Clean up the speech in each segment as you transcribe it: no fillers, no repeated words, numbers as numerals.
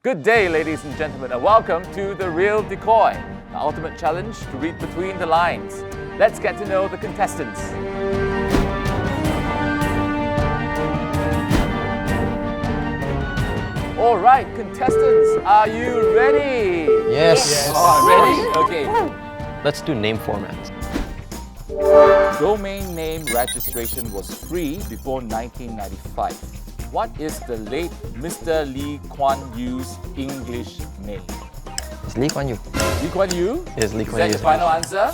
Good day, ladies and gentlemen, and welcome to The Real Decoy, the ultimate challenge to read between the lines. Let's get to know the contestants. All right, contestants, are you ready? Yes. Ready? Okay. Let's do name formats. Domain name registration was free before 1995. What is the late Mr. Lee Kuan Yew's English name? It's Lee Kuan Yew. Lee Kuan Yew? Yes, Lee Is Kuan that Yew. your final answer?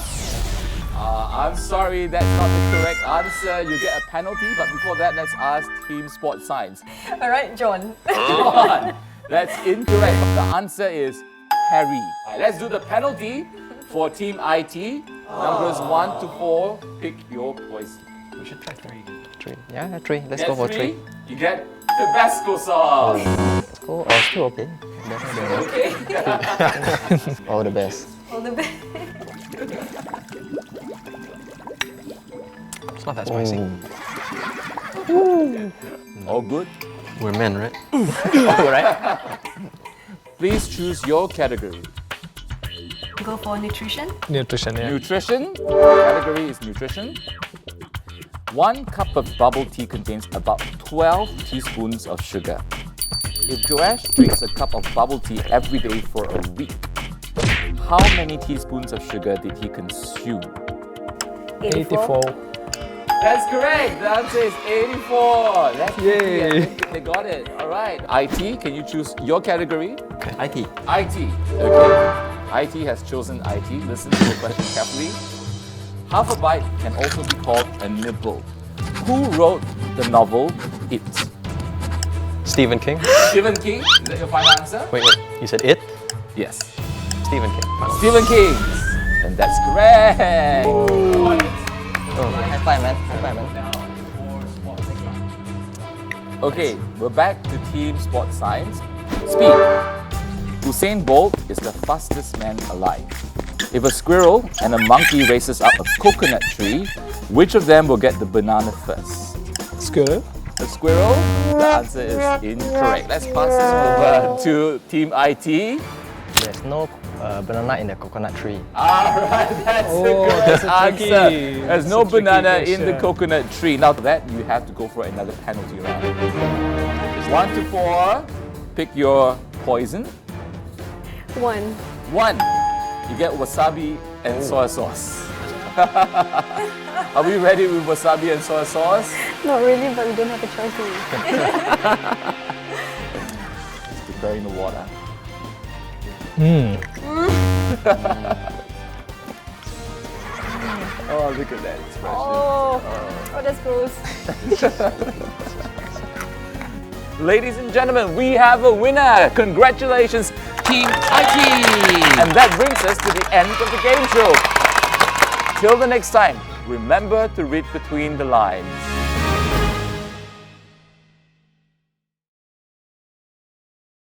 I'm sorry, that's not the correct answer. You get a penalty, but before that, let's ask Team Sport Science. All right, John. John, that's incorrect. The answer is Harry. All right, let's do the penalty for Team IT. Numbers 1 to 4, pick your poison. We should try three. Three. Yeah, three. Let's Get go for three. You get Tabasco sauce. Let's go. Oh, still okay. Okay. All the best. All the best. It's not that spicy. All good? We're men, right? Alright. Please choose your category. Go for nutrition. Nutrition, yeah. Nutrition. Category is nutrition. 1 cup of bubble tea contains about 12 teaspoons of sugar. If Joash drinks a cup of bubble tea every day for a week, how many teaspoons of sugar did he consume? 84. That's correct. The answer is 84. That's Yay. easy. I think they got it. All right. IT, can you choose your category? Okay. IT. IT. Okay. IT has chosen IT. Listen to the question carefully. Half a bite can also be called a nibble. Who wrote the novel It? Stephen King. Stephen King? Is that your final answer? Wait. You said it? Yes. Stephen King. Final. Stephen King. And that's correct. High five, man. High five, man. Okay, we're back to Team Sport Science. Speed. Usain Bolt is the fastest man alive. If a squirrel and a monkey races up a coconut tree, which of them will get the banana first? Squirrel. A squirrel? The answer is incorrect. Let's pass this over to Team IT. There's no banana in the coconut tree. Alright, that's the correct that's a answer. tricky- There's that's no a tricky banana in the question. coconut tree. Now for that, you have to go for another penalty round. 1 to 4, pick your poison. 1. 1, you get wasabi and soy sauce. Are we ready with wasabi and soy sauce? Not really, but we don't have a choice. Just preparing the water. Oh, look at that expression. Oh, that's gross. Ladies and gentlemen, we have a winner. Congratulations, Team IT. And that brings us to the end of the game show. Till the next time, remember to read between the lines.